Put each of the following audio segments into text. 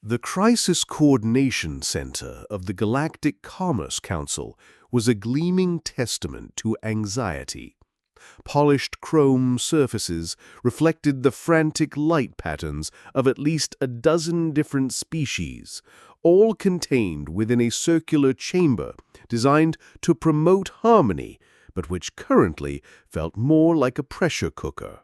The Crisis Coordination Center of the Galactic Council was a gleaming testament to anxiety. Polished chrome surfaces reflected the frantic light patterns of at least a dozen different species, all contained within a circular chamber designed to promote harmony, but which currently felt more like a pressure cooker.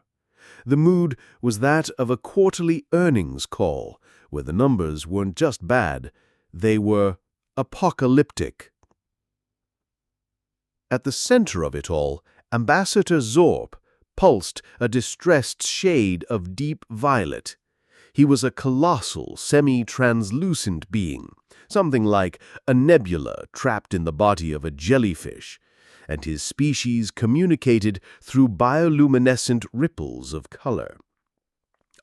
The mood was that of a quarterly earnings call, where the numbers weren't just bad, they were apocalyptic. At the center of it all, Ambassador Zorp pulsed a distressed shade of deep violet. He was a colossal, semi-translucent being, something like a nebula trapped in the body of a jellyfish, and his species communicated through bioluminescent ripples of color.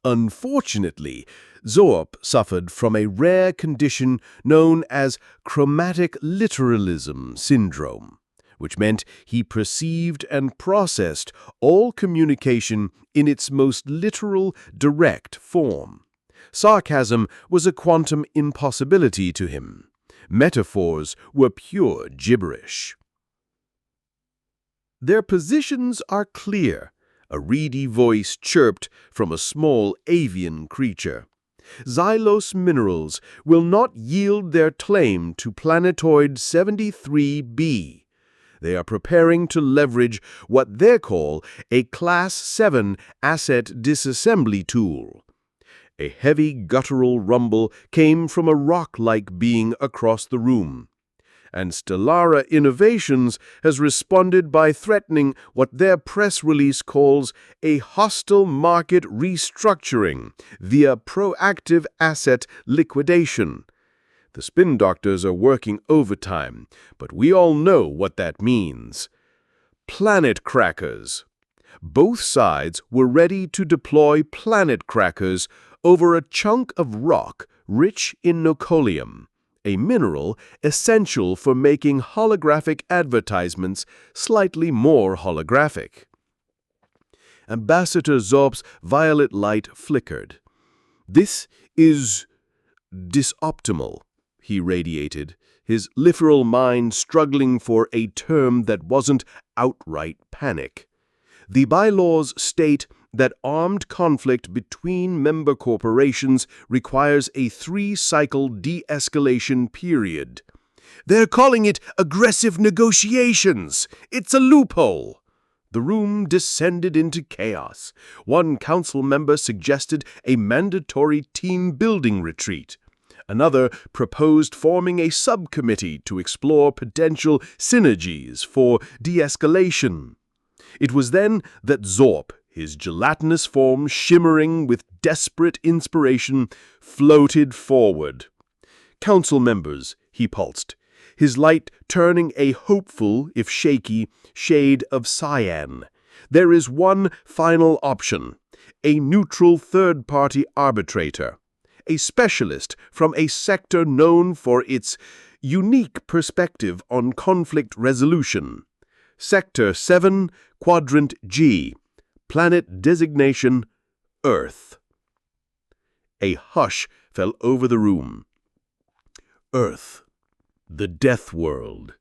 Unfortunately, Zorp suffered from a rare condition known as chromatic literalism syndrome, which meant he perceived and processed all communication in its most literal, direct form. Sarcasm was a quantum impossibility to him. Metaphors were pure gibberish. "Their positions are clear," a reedy voice chirped from a small avian creature. "Xylos minerals will not yield their claim to planetoid 73b. They are preparing to leverage what they call a Class 7 asset disassembly tool." A heavy guttural rumble came from a rock-like being across the room. And Stellara Innovations has responded by threatening what their press release calls a hostile market restructuring via proactive asset liquidation. The spin doctors are working overtime, but we all know what that means. Planet crackers. Both sides were ready to deploy planet crackers over a chunk of rock rich in nocolium, a mineral essential for making holographic advertisements slightly more holographic. Ambassador Zorp's violet light flickered. "This is disoptimal," he radiated, his literal mind struggling for a term that wasn't outright panic. "The bylaws state that armed conflict between member corporations requires a 3-cycle de-escalation period. They're calling it aggressive negotiations. It's a loophole." The room descended into chaos. One council member suggested a mandatory team-building retreat. Another proposed forming a subcommittee to explore potential synergies for de-escalation. It was then that Zorp, his gelatinous form shimmering with desperate inspiration, floated forward. "Council members," he pulsed, his light turning a hopeful, if shaky, shade of cyan. "There is one final option, a neutral third-party arbitrator, a specialist from a sector known for its unique perspective on conflict resolution. Sector 7, Quadrant G. Planet designation, Earth." A hush fell over the room. Earth, the death world.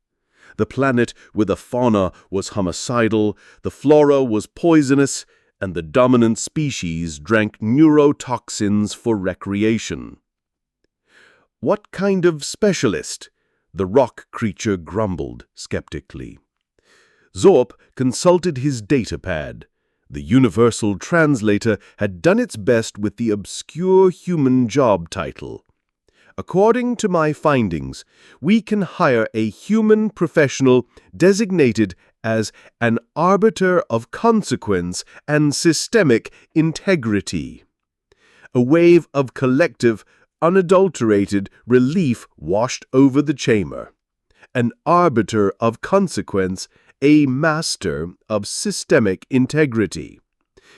The planet with the fauna was homicidal, the flora was poisonous, and the dominant species drank neurotoxins for recreation. "What kind of specialist?" the rock creature grumbled skeptically. Zorp consulted his datapad. The universal translator had done its best with the obscure human job title. "According to my findings, we can hire a human professional designated as an arbiter of consequence and systemic integrity." A wave of collective, unadulterated relief washed over the chamber. An arbiter of consequence, a master of systemic integrity.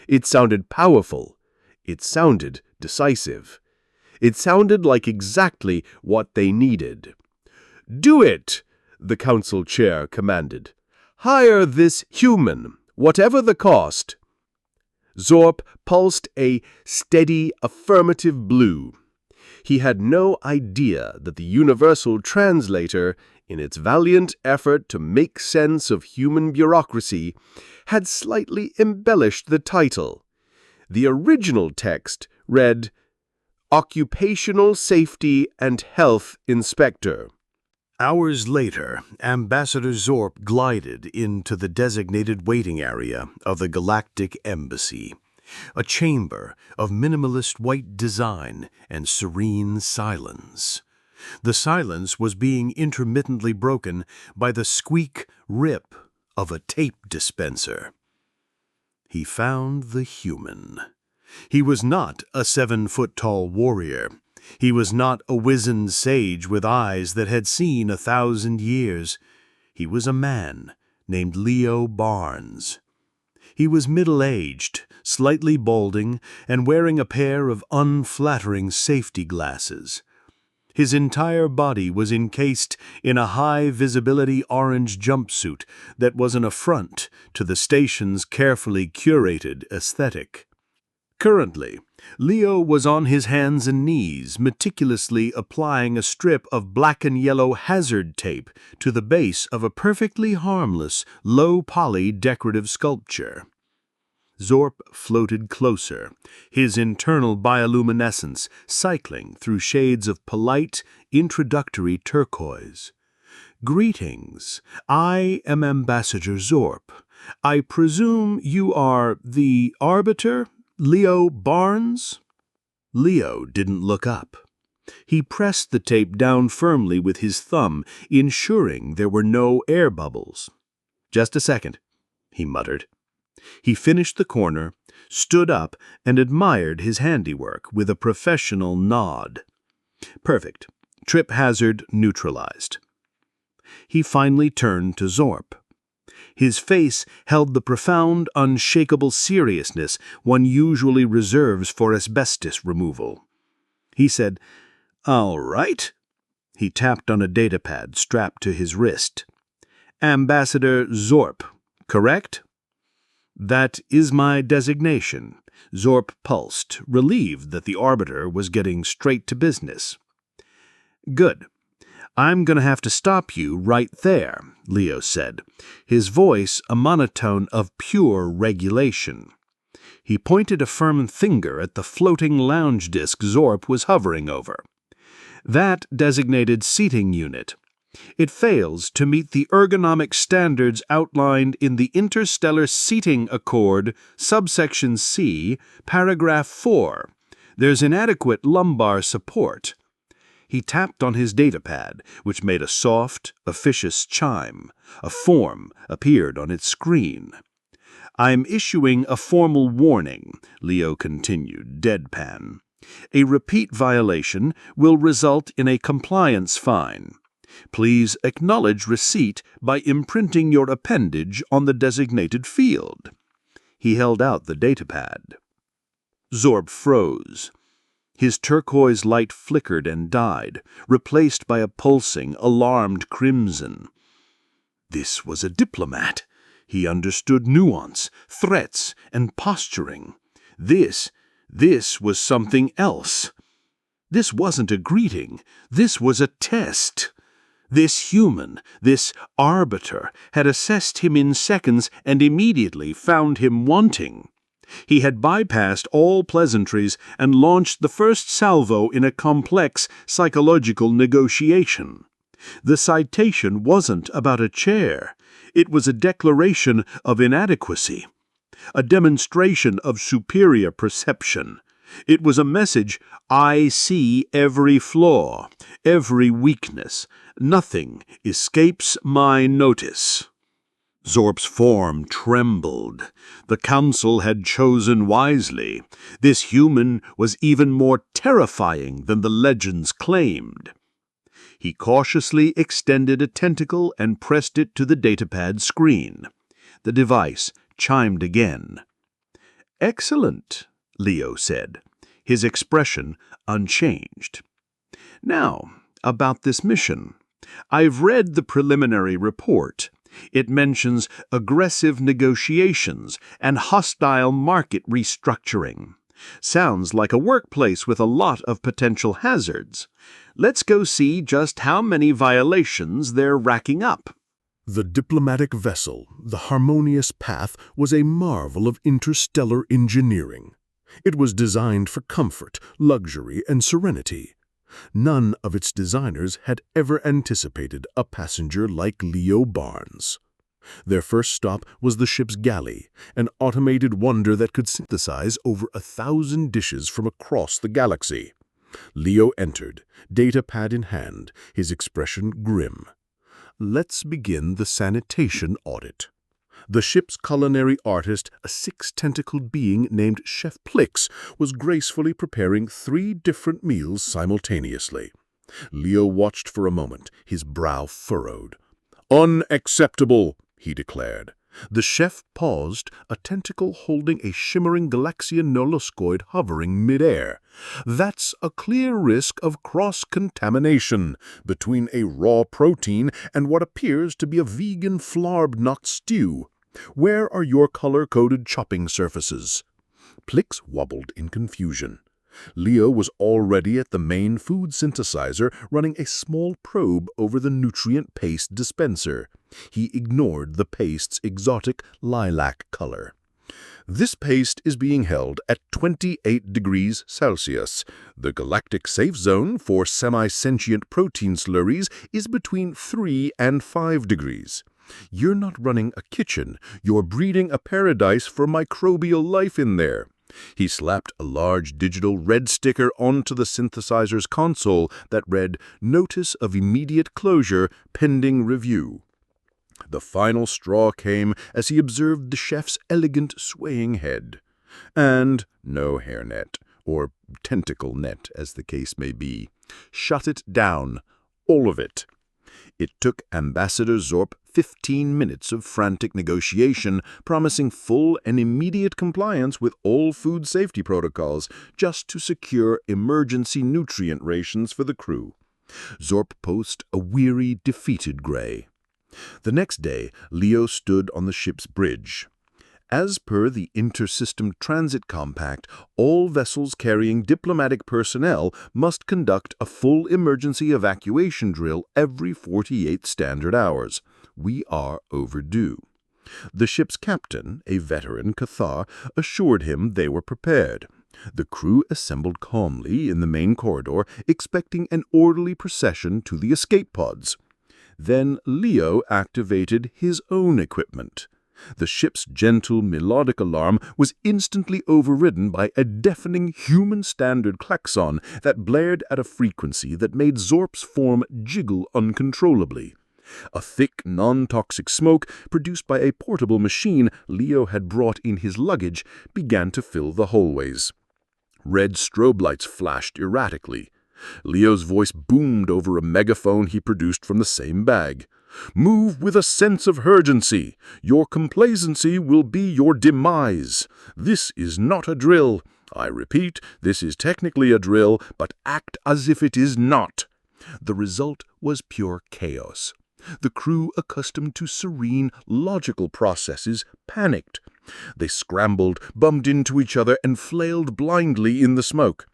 It sounded powerful. It sounded decisive. It sounded like exactly what they needed. "Do it!" the council chair commanded. "Hire this human, whatever the cost." Zorp pulsed a steady affirmative blue. He had no idea that the Universal Translator, in its valiant effort to make sense of human bureaucracy, had slightly embellished the title. The original text read, Occupational Safety and Health Inspector. Hours later, Ambassador Zorp glided into the designated waiting area of the Galactic Embassy, a chamber of minimalist white design and serene silence. The silence was being intermittently broken by the squeak rip of a tape dispenser. He found the human. He was not a 7-foot-tall warrior. He was not a wizened sage with eyes that had seen 1,000 years. He was a man named Leo Barnes. He was middle-aged, slightly balding, and wearing a pair of unflattering safety glasses. His entire body was encased in a high-visibility orange jumpsuit that was an affront to the station's carefully curated aesthetic. Currently, Leo was on his hands and knees, meticulously applying a strip of black and yellow hazard tape to the base of a perfectly harmless, low-poly decorative sculpture. Zorp floated closer, his internal bioluminescence cycling through shades of polite, introductory turquoise. "Greetings. I am Ambassador Zorp. I presume you are the arbiter, Leo Barnes?" Leo didn't look up. He pressed the tape down firmly with his thumb, ensuring there were no air bubbles. "Just a second," he muttered. He finished the corner, stood up, and admired his handiwork with a professional nod. Perfect. Trip hazard neutralized. He finally turned to Zorp. His face held the profound, unshakable seriousness one usually reserves for asbestos removal. He said, "All right." He tapped on a datapad strapped to his wrist. "Ambassador Zorp, correct?" "That is my designation." Zorp pulsed, relieved that the arbiter was getting straight to business. "Good. I'm going to have to stop you right there," Leo said, his voice a monotone of pure regulation. He pointed a firm finger at the floating lounge disc Zorp was hovering over. "That designated seating unit. It fails to meet the ergonomic standards outlined in the Interstellar Seating Accord, subsection C, paragraph 4. There's inadequate lumbar support." He tapped on his datapad, which made a soft, officious chime. A form appeared on its screen. "I'm issuing a formal warning," Leo continued, deadpan. "A repeat violation will result in a compliance fine. Please acknowledge receipt by imprinting your appendage on the designated field." He held out the datapad. Zorp froze. His turquoise light flickered and died, replaced by a pulsing, alarmed crimson. This was a diplomat. He understood nuance, threats, and posturing. This was something else. This wasn't a greeting. This was a test. This human, this arbiter, had assessed him in seconds and immediately found him wanting. He had bypassed all pleasantries and launched the first salvo in a complex psychological negotiation. The citation wasn't about a chair. It was a declaration of inadequacy, a demonstration of superior perception. It was a message: I see every flaw, every weakness. Nothing escapes my notice. Zorp's form trembled. The council had chosen wisely. This human was even more terrifying than the legends claimed. He cautiously extended a tentacle and pressed it to the datapad screen. The device chimed again. "Excellent," Leo said, his expression unchanged. "Now, about this mission. I've read the preliminary report. It mentions aggressive negotiations and hostile market restructuring. Sounds like a workplace with a lot of potential hazards. Let's go see just how many violations they're racking up. The diplomatic vessel, the Harmonious Path, was a marvel of interstellar engineering. It was designed for comfort, luxury, and serenity. None of its designers had ever anticipated a passenger like Leo Barnes. Their first stop was the ship's galley, an automated wonder that could synthesize over 1,000 dishes from across the galaxy. Leo entered, data pad in hand, his expression grim. Let's begin the sanitation audit. The ship's culinary artist, a six-tentacled being named Chef Plix, was gracefully preparing 3 different meals simultaneously. Leo watched for a moment, his brow furrowed. "Unacceptable," he declared. The chef paused, a tentacle holding a shimmering Galaxian molluscoid hovering midair. "That's a clear risk of cross-contamination between a raw protein and what appears to be a vegan flarb-nut stew. Where are your color-coded chopping surfaces?" Plix wobbled in confusion. Leo was already at the main food synthesizer, running a small probe over the nutrient paste dispenser. He ignored the paste's exotic lilac color. "This paste is being held at 28 degrees Celsius. The galactic safe zone for semi-sentient protein slurries is between 3 and 5 degrees. You're not running a kitchen, you're breeding a paradise for microbial life in there." He slapped a large digital red sticker onto the synthesizer's console that read, "Notice of immediate closure, pending review." The final straw came as he observed the chef's elegant swaying head. And no hairnet, or tentacle net as the case may be. Shut it down, all of it. It took Ambassador Zorp 15 minutes of frantic negotiation, promising full and immediate compliance with all food safety protocols, just to secure emergency nutrient rations for the crew. Zorp posed a weary, defeated gray. The next day, Leo stood on the ship's bridge. As per the Inter-System Transit Compact, all vessels carrying diplomatic personnel must conduct a full emergency evacuation drill every 48 standard hours. We are overdue. The ship's captain, a veteran Cathar, assured him they were prepared. The crew assembled calmly in the main corridor, expecting an orderly procession to the escape pods. Then Leo activated his own equipment. The ship's gentle, melodic alarm was instantly overridden by a deafening human-standard klaxon that blared at a frequency that made Zorp's form jiggle uncontrollably. A thick, non-toxic smoke, produced by a portable machine Leo had brought in his luggage, began to fill the hallways. Red strobe lights flashed erratically. Leo's voice boomed over a megaphone he produced from the same bag. "Move with a sense of urgency. Your complacency will be your demise. This is not a drill. I repeat, this is technically a drill, but act as if it is not." The result was pure chaos. The crew, accustomed to serene, logical processes, panicked. They scrambled, bumped into each other, and flailed blindly in the smoke.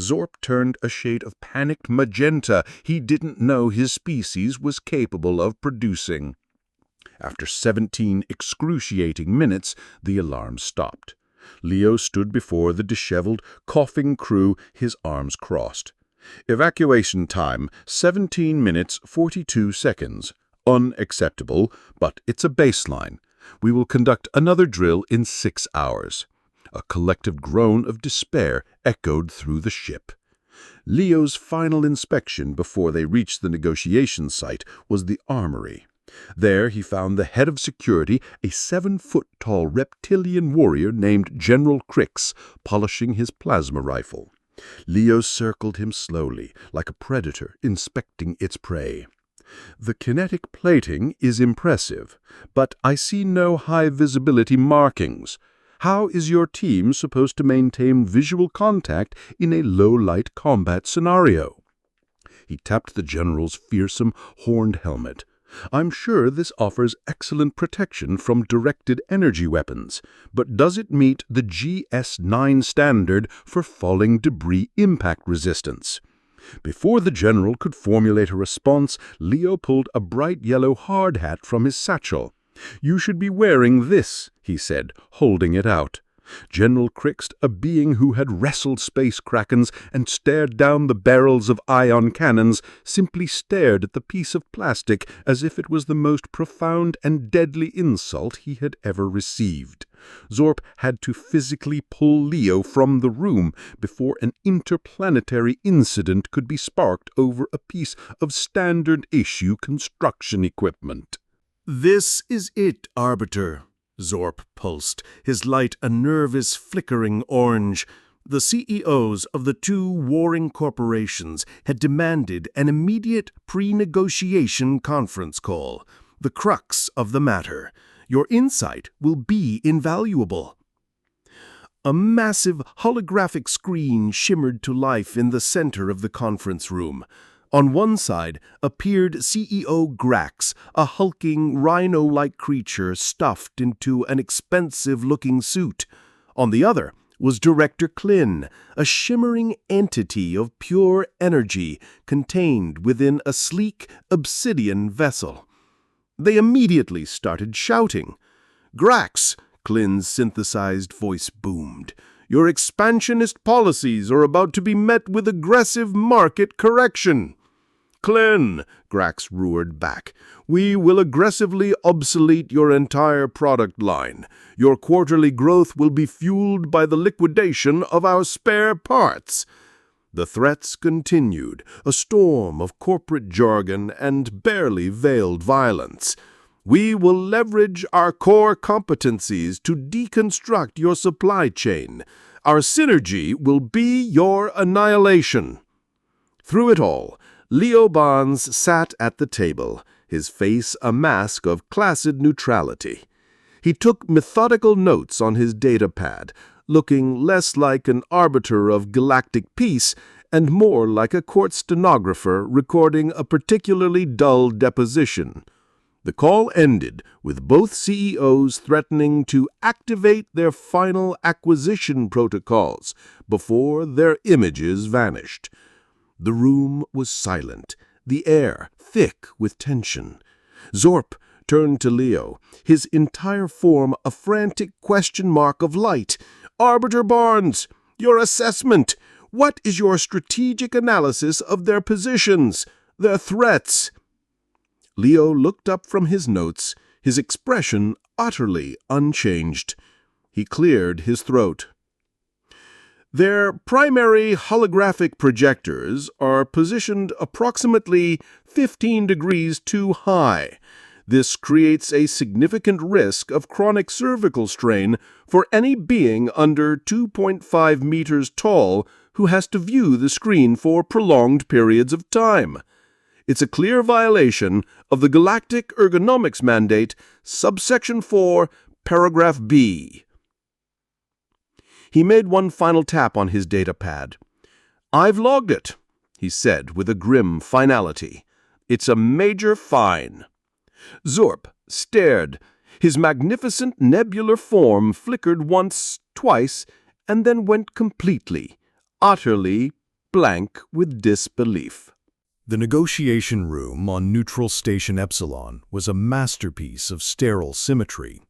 Zorp turned a shade of panicked magenta he didn't know his species was capable of producing. After 17 excruciating minutes, the alarm stopped. Leo stood before the disheveled, coughing crew, his arms crossed. "Evacuation time, 17 minutes, 42 seconds. Unacceptable, but it's a baseline. We will conduct another drill in 6 hours. A collective groan of despair echoed through the ship. Leo's final inspection before they reached the negotiation site was the armory. There he found the head of security, a 7-foot-tall reptilian warrior named General Crix, polishing his plasma rifle. Leo circled him slowly, like a predator inspecting its prey. "The kinetic plating is impressive, but I see no high-visibility markings. How is your team supposed to maintain visual contact in a low-light combat scenario?" He tapped the general's fearsome, horned helmet. I'm sure this offers excellent protection from directed energy weapons, but does it meet the GS9 standard for falling debris impact resistance? Before the general could formulate a response, Leo pulled a bright yellow hard hat from his satchel. "You should be wearing this," he said, holding it out. General Krixt, a being who had wrestled space krakens and stared down the barrels of ion cannons, simply stared at the piece of plastic as if it was the most profound and deadly insult he had ever received. Zorp had to physically pull Leo from the room before an interplanetary incident could be sparked over a piece of standard-issue construction equipment. "This is it, Arbiter," Zorp pulsed, his light a nervous, flickering orange. The CEOs of the two warring corporations had demanded an immediate pre-negotiation conference call. The crux of the matter. Your insight will be invaluable. A massive holographic screen shimmered to life in the center of the conference room. On one side appeared CEO Grax, a hulking, rhino-like creature stuffed into an expensive-looking suit. On the other was Director Klin, a shimmering entity of pure energy contained within a sleek obsidian vessel. They immediately started shouting. "Grax," Klin's synthesized voice boomed, "your expansionist policies are about to be met with aggressive market correction." "Klin," Grax roared back, "we will aggressively obsolete your entire product line. Your quarterly growth will be fueled by the liquidation of our spare parts." The threats continued, a storm of corporate jargon and barely veiled violence. "We will leverage our core competencies to deconstruct your supply chain. Our synergy will be your annihilation." Through it all, Leo Barnes sat at the table, his face a mask of placid neutrality. He took methodical notes on his data pad, looking less like an arbiter of galactic peace and more like a court stenographer recording a particularly dull deposition. The call ended with both CEOs threatening to activate their final acquisition protocols before their images vanished. The room was silent, the air thick with tension. Zorp turned to Leo, his entire form a frantic question mark of light. "Arbiter Barnes, your assessment. What is your strategic analysis of their positions, their threats?" Leo looked up from his notes, his expression utterly unchanged. He cleared his throat. "Their primary holographic projectors are positioned approximately 15 degrees too high. This creates a significant risk of chronic cervical strain for any being under 2.5 meters tall who has to view the screen for prolonged periods of time. It's a clear violation of the Galactic Ergonomics Mandate, subsection 4, paragraph B." He made one final tap on his data pad. "I've logged it," he said with a grim finality. "It's a major fine." Zorp stared. His magnificent nebular form flickered once, twice, and then went completely, utterly blank with disbelief. The negotiation room on Neutral Station Epsilon was a masterpiece of sterile symmetry.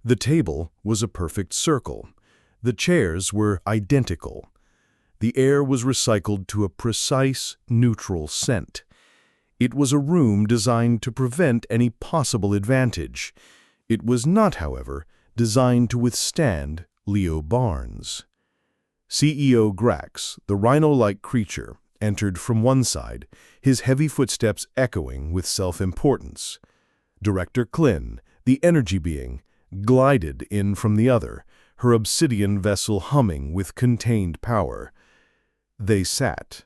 The table was a perfect circle. The chairs were identical. The air was recycled to a precise, neutral scent. It was a room designed to prevent any possible advantage. It was not, however, designed to withstand Leo Barnes. CEO Grax, the rhino-like creature, entered from one side, his heavy footsteps echoing with self-importance. Director Klin, the energy being, glided in from the other, her obsidian vessel humming with contained power. They sat.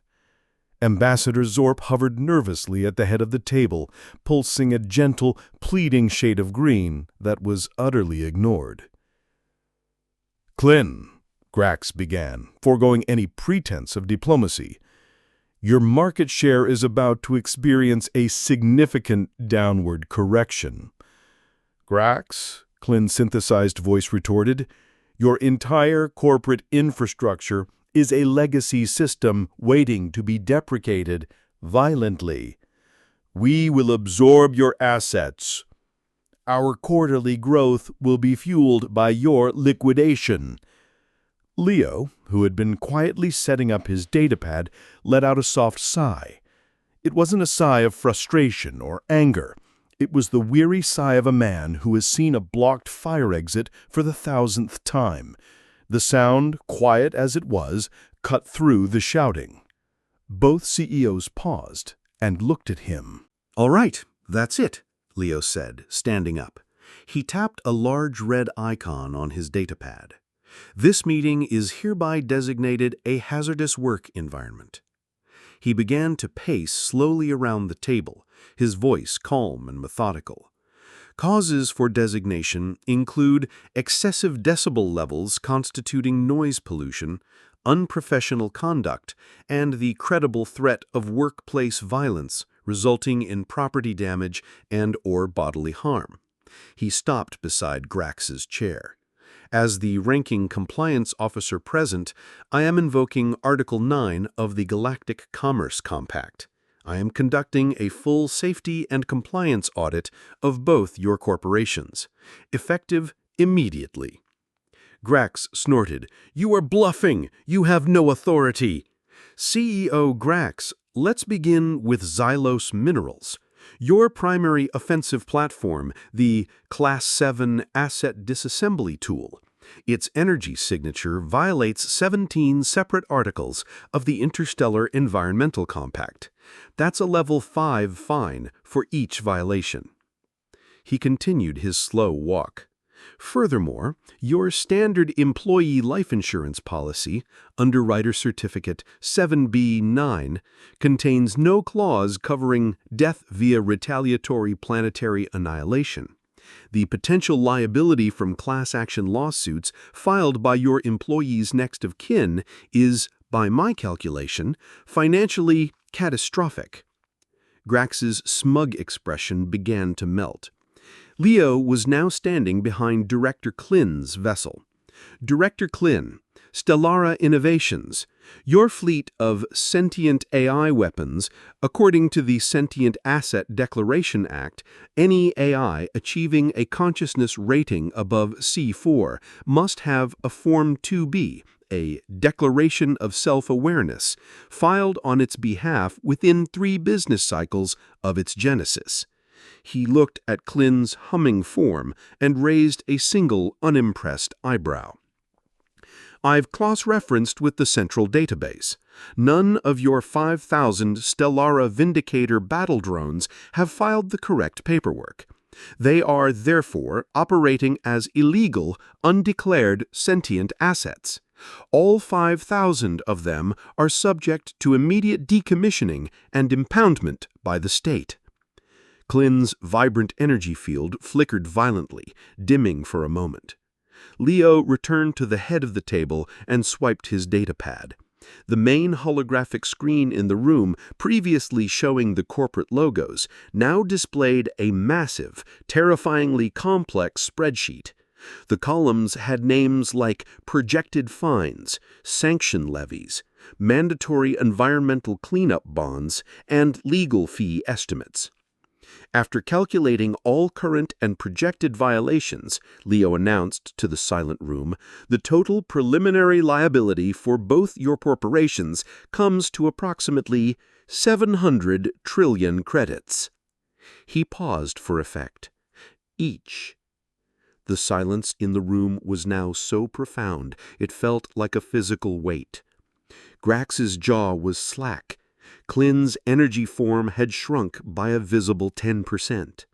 Ambassador Zorp hovered nervously at the head of the table, pulsing a gentle, pleading shade of green that was utterly ignored. "Klin," Grax began, foregoing any pretense of diplomacy, Your market share is about to experience a significant downward correction. Grax, Clinn's synthesized voice retorted, your entire corporate infrastructure is a legacy system waiting to be deprecated violently. We will absorb your assets. Our quarterly growth will be fueled by your liquidation. Leo, who had been quietly setting up his datapad, let out a soft sigh. It wasn't a sigh of frustration or anger. It was the weary sigh of a man who has seen a blocked fire exit for the 1,000th time. The sound, quiet as it was, cut through the shouting. Both CEOs paused and looked at him. "All right, that's it," Leo said, standing up. He tapped a large red icon on his datapad. "This meeting is hereby designated a hazardous work environment." He began to pace slowly around the table, his voice calm and methodical. Causes for designation include excessive decibel levels constituting noise pollution, unprofessional conduct, and the credible threat of workplace violence resulting in property damage and/or bodily harm. He stopped beside Grax's chair. "As the ranking compliance officer present, I am invoking Article 9 of the Galactic Commerce Compact. I am conducting a full safety and compliance audit of both your corporations, effective immediately." Grax snorted. "You are bluffing! You have no authority!" "CEO Grax, let's begin with Xylos Minerals. Your primary offensive platform, the Class 7 Asset Disassembly Tool. Its energy signature violates 17 separate articles of the Interstellar Environmental Compact. That's a Level 5 fine for each violation." He continued his slow walk. "Furthermore, your standard employee life insurance policy, Underwriter Certificate 7B9, contains no clause covering death via retaliatory planetary annihilation. The potential liability from class action lawsuits filed by your employees' next of kin is, by my calculation, financially catastrophic." Grax's smug expression began to melt. Leo was now standing behind Director Clinn's vessel. "Director Clin, Stellara Innovations, your fleet of sentient AI weapons, according to the Sentient Asset Declaration Act, any AI achieving a consciousness rating above C4 must have a Form 2B, a Declaration of Self-Awareness, filed on its behalf within 3 business cycles of its genesis." He looked at Clinn's humming form and raised a single unimpressed eyebrow. "I've cross-referenced with the central database. None of your 5,000 Stellara Vindicator battle drones have filed the correct paperwork. They are, therefore, operating as illegal, undeclared sentient assets. All 5,000 of them are subject to immediate decommissioning and impoundment by the state." Clinn's vibrant energy field flickered violently, dimming for a moment. Leo returned to the head of the table and swiped his datapad. The main holographic screen in the room, previously showing the corporate logos, now displayed a massive, terrifyingly complex spreadsheet. The columns had names like projected fines, sanction levies, mandatory environmental cleanup bonds, and legal fee estimates. After calculating all current and projected violations, Leo announced to the silent room, the total preliminary liability for both your corporations comes to approximately 700 trillion credits. He paused for effect. Each. The silence in the room was now so profound it felt like a physical weight. Grax's jaw was slack. Clinn's energy form had shrunk by a visible 10%.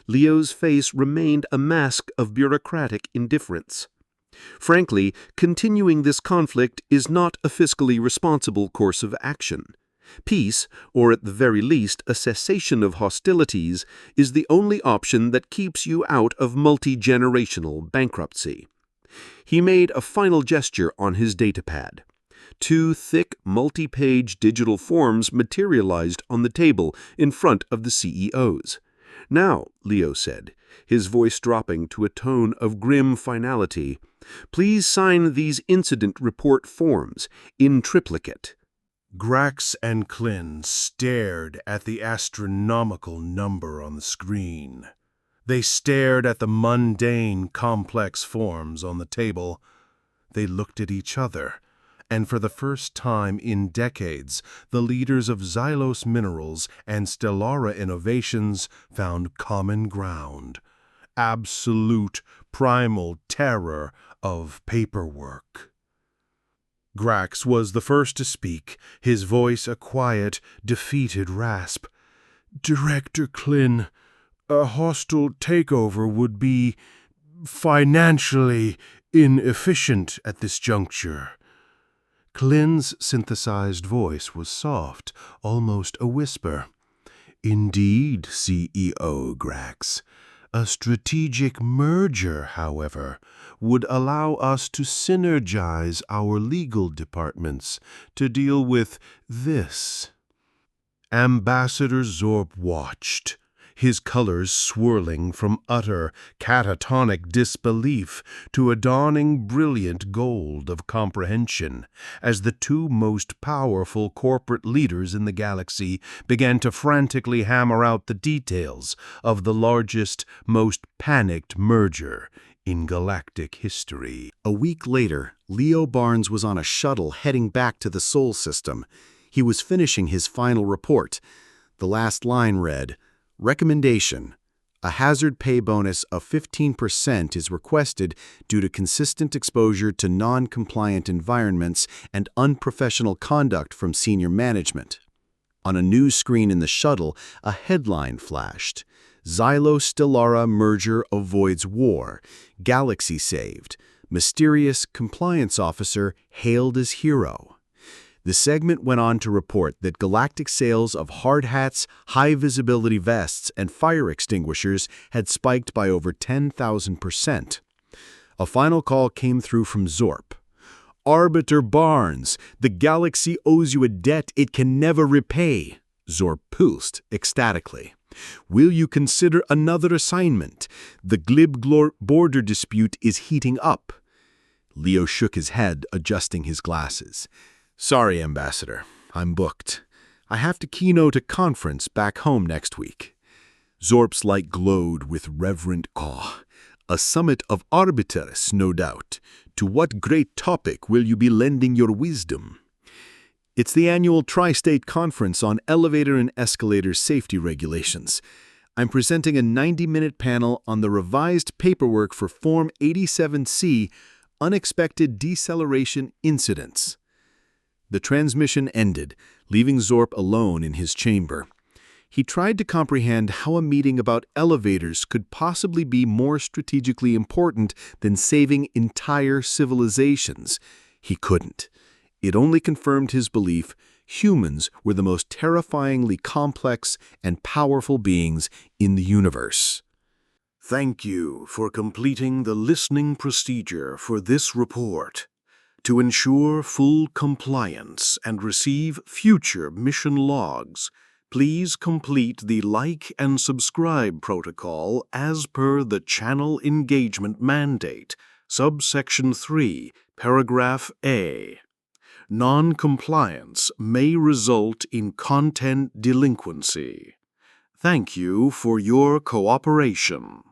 Leo's face remained a mask of bureaucratic indifference. Frankly, continuing this conflict is not a fiscally responsible course of action. Peace, or at the very least a cessation of hostilities, is the only option that keeps you out of multi-generational bankruptcy. He made a final gesture on his datapad. Two thick, multi-page digital forms materialized on the table in front of the CEOs. "Now," Leo said, his voice dropping to a tone of grim finality, "please sign these incident report forms in triplicate." Grax and Klin stared at the astronomical number on the screen. They stared at the mundane, complex forms on the table. They looked at each other, and for the first time in decades, the leaders of Xylos Minerals and Stellara Innovations found common ground. Absolute, primal terror of paperwork. Grax was the first to speak, his voice a quiet, defeated rasp. "Director Klin, a hostile takeover would be financially inefficient at this juncture." Klin's synthesized voice was soft, almost a whisper. "Indeed, CEO Grax. A strategic merger, however, would allow us to synergize our legal departments to deal with this." Ambassador Zorp watched, his colors swirling from utter, catatonic disbelief to a dawning brilliant gold of comprehension, as the two most powerful corporate leaders in the galaxy began to frantically hammer out the details of the largest, most panicked merger in galactic history. A week later, Leo Barnes was on a shuttle heading back to the Sol system. He was finishing his final report. The last line read, "Recommendation: a hazard pay bonus of 15% is requested due to consistent exposure to non-compliant environments and unprofessional conduct from senior management." On a news screen in the shuttle, a headline flashed: "Xylos-Stellara merger avoids war. Galaxy saved. Mysterious compliance officer hailed as hero." The segment went on to report that galactic sales of hard hats, high-visibility vests, and fire extinguishers had spiked by over 10,000%. A final call came through from Zorp. "Arbiter Barnes, the galaxy owes you a debt it can never repay." Zorp pulsed ecstatically. "Will you consider another assignment? The Glib-Glor border dispute is heating up." Leo shook his head, adjusting his glasses. "Sorry, Ambassador, I'm booked. I have to keynote a conference back home next week." Zorp's light glowed with reverent awe. "A summit of arbiters, no doubt. To what great topic will you be lending your wisdom?" "It's the annual Tri-State Conference on Elevator and Escalator Safety Regulations. I'm presenting a 90-minute panel on the revised paperwork for Form 87C, Unexpected Deceleration Incidents." The transmission ended, leaving Zorp alone in his chamber. He tried to comprehend how a meeting about elevators could possibly be more strategically important than saving entire civilizations. He couldn't. It only confirmed his belief humans were the most terrifyingly complex and powerful beings in the universe. Thank you for completing the listening procedure for this report. To ensure full compliance and receive future mission logs, please complete the like and subscribe protocol as per the Channel Engagement Mandate, subsection 3, paragraph A. Non-compliance may result in content delinquency. Thank you for your cooperation.